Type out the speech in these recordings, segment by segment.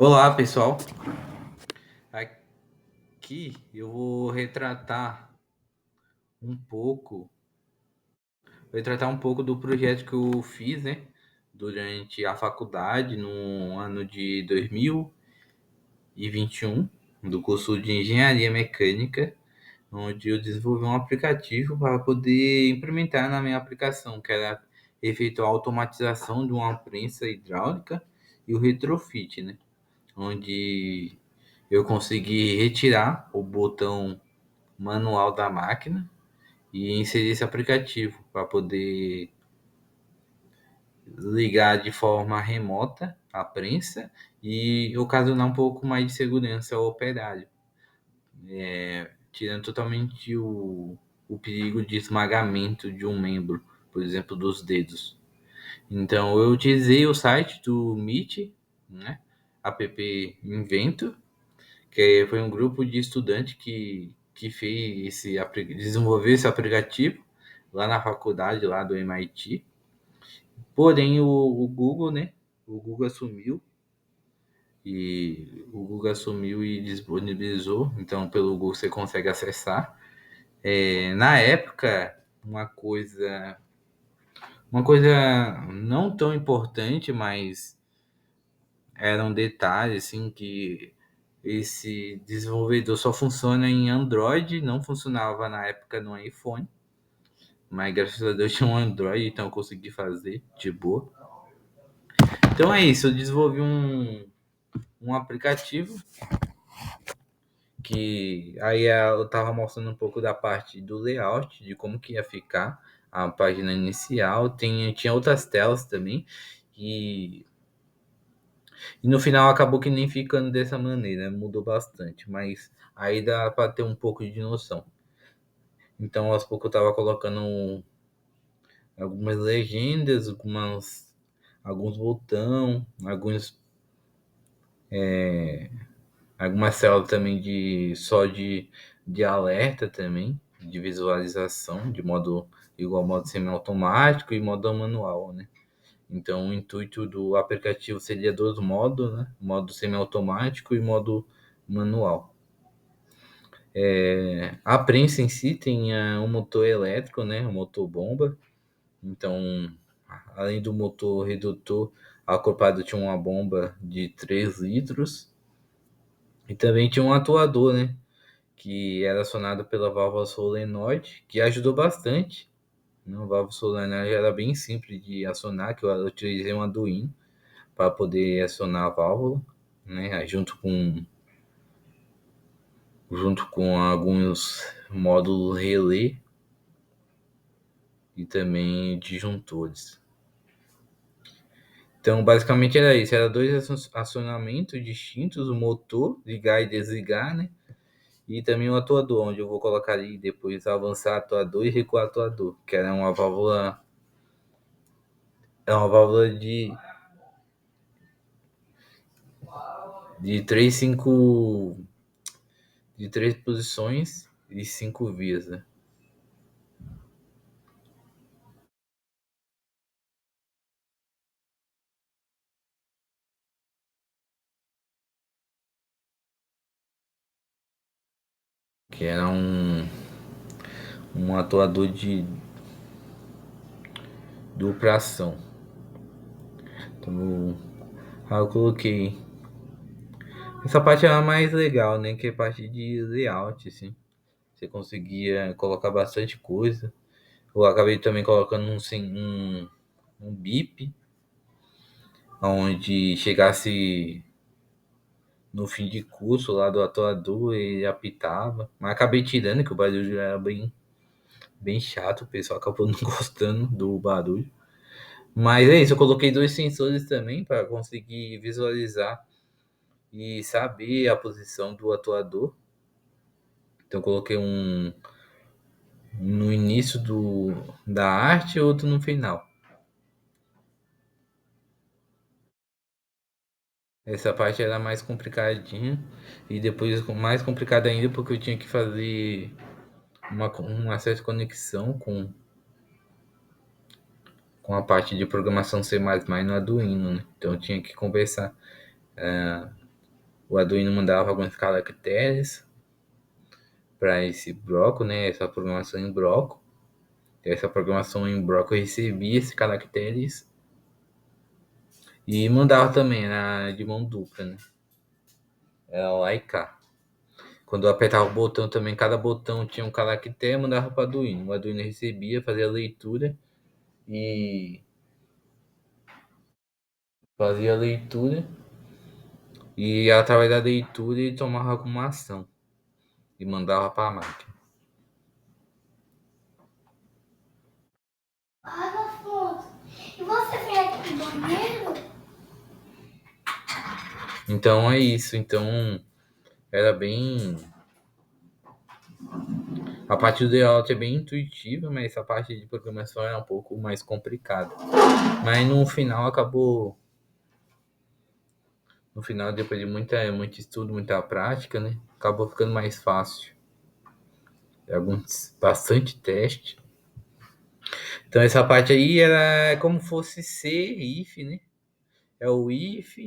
Olá, pessoal. Aqui eu um pouco, vou retratar um pouco do projeto que eu fiz, né, durante a faculdade no ano de 2021, do curso de Engenharia Mecânica, onde eu desenvolvi um aplicativo para poder implementar na minha aplicação, que era efetuar a automatização de uma prensa hidráulica e o retrofit, né, onde eu consegui retirar o botão manual da máquina e inserir esse aplicativo para poder ligar de forma remota a prensa e ocasionar um pouco mais de segurança ao operário, tirando totalmente o perigo de esmagamento de um membro, por exemplo, dos dedos. Então, eu utilizei o site do Meet, né, app Invento, que foi um grupo de estudantes que desenvolveu esse aplicativo lá na faculdade lá do MIT. Porém, o Google, né? O Google assumiu e disponibilizou. Então, pelo Google você consegue acessar. Na época, uma coisa não tão importante, mas era um detalhe assim que esse desenvolvedor só funciona em Android, não funcionava na época no iPhone, mas graças a Deus tinha um Android, então eu consegui fazer de boa. Então é isso, eu desenvolvi um aplicativo que aí eu tava mostrando um pouco da parte do layout, de como que ia ficar a página inicial, tinha outras telas também, e E no final acabou que nem ficando dessa maneira, mudou bastante, mas aí dá para ter um pouco de noção. Então, aos poucos eu tava colocando algumas legendas, alguns botão, algumas células também de alerta também, de visualização, de modo igual modo semiautomático e modo manual, né? Então, o intuito do aplicativo seria dois modos, né? Modo semiautomático e modo manual. A prensa em si tem um motor elétrico, né? Um motor bomba. Então, além do motor redutor, acoplado tinha uma bomba de 3 litros. E também tinha um atuador, né? Que era acionado pela válvula solenoide, que ajudou bastante. Né? A válvula solenoide era bem simples de acionar, que eu utilizei um Arduino para poder acionar a válvula, né? Junto com alguns módulos relé e também disjuntores. Então, basicamente era isso. Era dois acionamentos distintos, o motor, ligar e desligar, né? E também o atuador, onde eu vou colocar ali depois avançar atuador e recuar atuador, que era uma válvula de três posições e 5 vias, né? Que era um atuador de dupla ação. Então, eu coloquei. Essa parte era a mais legal, né? Que é a parte de layout, assim. Você conseguia colocar bastante coisa. Eu acabei também colocando um bip, onde chegasse no fim de curso lá do atuador, ele apitava. Mas acabei tirando, que o barulho era bem chato, o pessoal acabou não gostando do barulho. Mas é isso, eu coloquei dois sensores também para conseguir visualizar e saber a posição do atuador. Então eu coloquei um no início da arte e outro no final. Essa parte era mais complicadinha e depois mais complicada ainda porque eu tinha que fazer uma certa conexão com a parte de programação C++ no Arduino, né? Então eu tinha que conversar o Arduino mandava alguns caracteres para esse bloco, né? Essa programação em bloco. Essa programação em bloco recebia esses caracteres e mandava também, era de mão dupla, né? Era lá e cá. Quando eu apertava o botão também, cada botão tinha um caractere, mandava para o Arduino. O Arduino recebia, fazia a leitura e fazia a leitura e através da leitura ele tomava alguma ação e mandava para a máquina. E você veio aqui do banheiro? Então é isso. Então era bem. A parte do layout é bem intuitiva, mas essa parte de programação é um pouco mais complicada. Mas no final acabou. No final, depois de muito estudo, muita prática, né? Acabou ficando mais fácil. Bastante teste. Então essa parte aí era como fosse C, if, né? É o if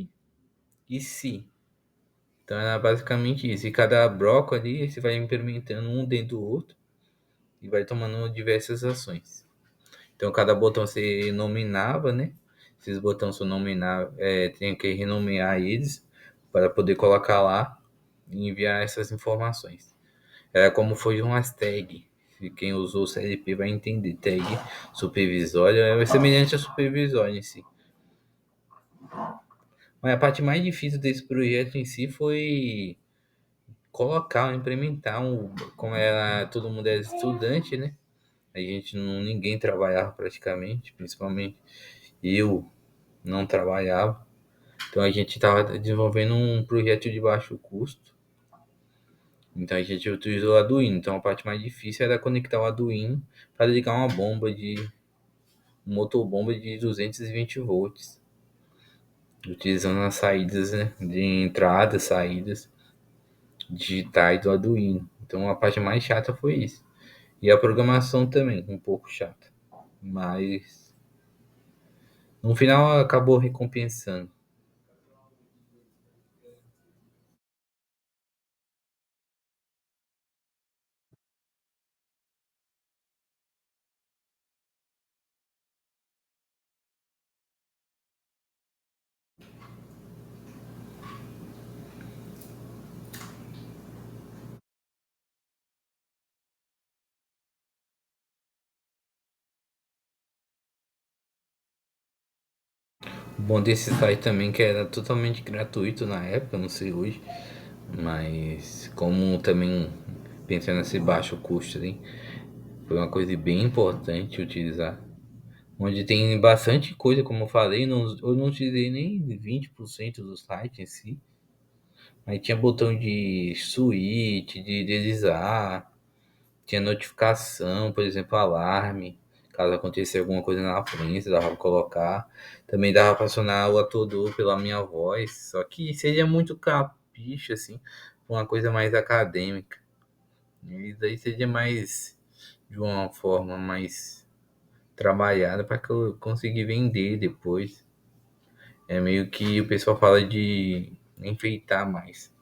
e se. Então era basicamente isso. E cada bloco ali você vai implementando um dentro do outro e vai tomando diversas ações. Então cada botão você nominava, né? Esses botões você nominava, tem que renomear eles para poder colocar lá e enviar essas informações. Era como foi umas tag. Quem usou o CLP vai entender. Tag supervisória é semelhante a supervisória em si. Mas a parte mais difícil desse projeto em si foi colocar, implementar como era todo mundo era estudante, né? A gente não ninguém trabalhava praticamente, principalmente eu não trabalhava. Então a gente estava desenvolvendo um projeto de baixo custo. Então a gente utilizou o Arduino. Então a parte mais difícil era conectar o Arduino para ligar uma bomba de um motobomba de 220 volts, utilizando as saídas, né, de entradas, saídas digitais do Arduino. Então a parte mais chata foi isso. E a programação também, um pouco chata. Mas no final acabou recompensando. O bom desse site também que era totalmente gratuito na época, não sei hoje, mas como também pensando nesse baixo custo, hein, foi uma coisa bem importante utilizar. Onde tem bastante coisa, como eu falei, eu não utilizei nem 20% do site em si. Aí tinha botão de suíte, de deslizar, tinha notificação, por exemplo, alarme. Caso acontecesse alguma coisa na frente, dava pra colocar. Também dava pra acionar o atodô pela minha voz. Só que seria muito capricho, assim, uma coisa mais acadêmica. E daí seria mais de uma forma mais trabalhada para que eu conseguir vender depois. É meio que o pessoal fala de enfeitar mais.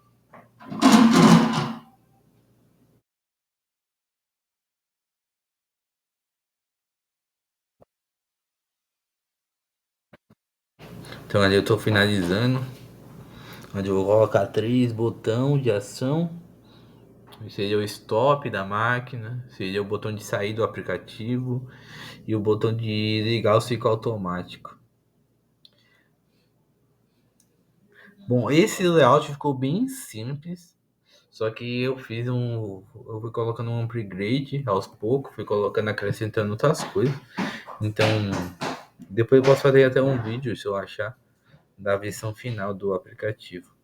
Então ali eu estou finalizando, onde eu vou colocar três botões de ação. Seria o stop da máquina, seria o botão de sair do aplicativo e o botão de ligar o ciclo automático. Bom, esse layout ficou bem simples, só que eu fui colocando um upgrade aos poucos, fui colocando, acrescentando outras coisas. Então, depois eu posso fazer até um vídeo, se eu achar, da versão final do aplicativo.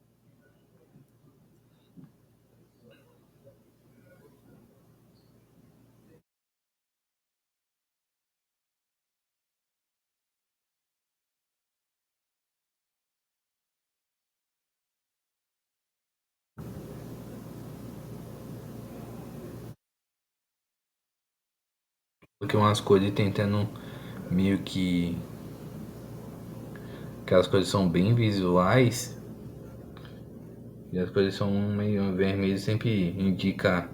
Porque umas coisas tentando meio que as coisas são bem visuais, E as coisas são meio vermelhas, sempre indica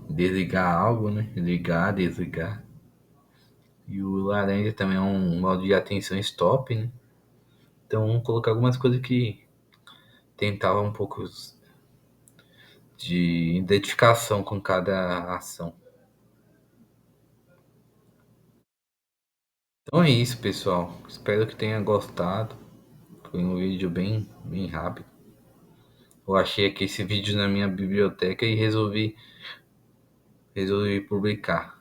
desligar algo, né? Ligar, desligar. E o laranja também é um modo de atenção stop, né? Então, vamos colocar algumas coisas que tentava um pouco de identificação com cada ação. Então é isso, pessoal. Espero que tenha gostado. Foi um vídeo bem rápido. Eu achei aqui esse vídeo na minha biblioteca e resolvi publicar.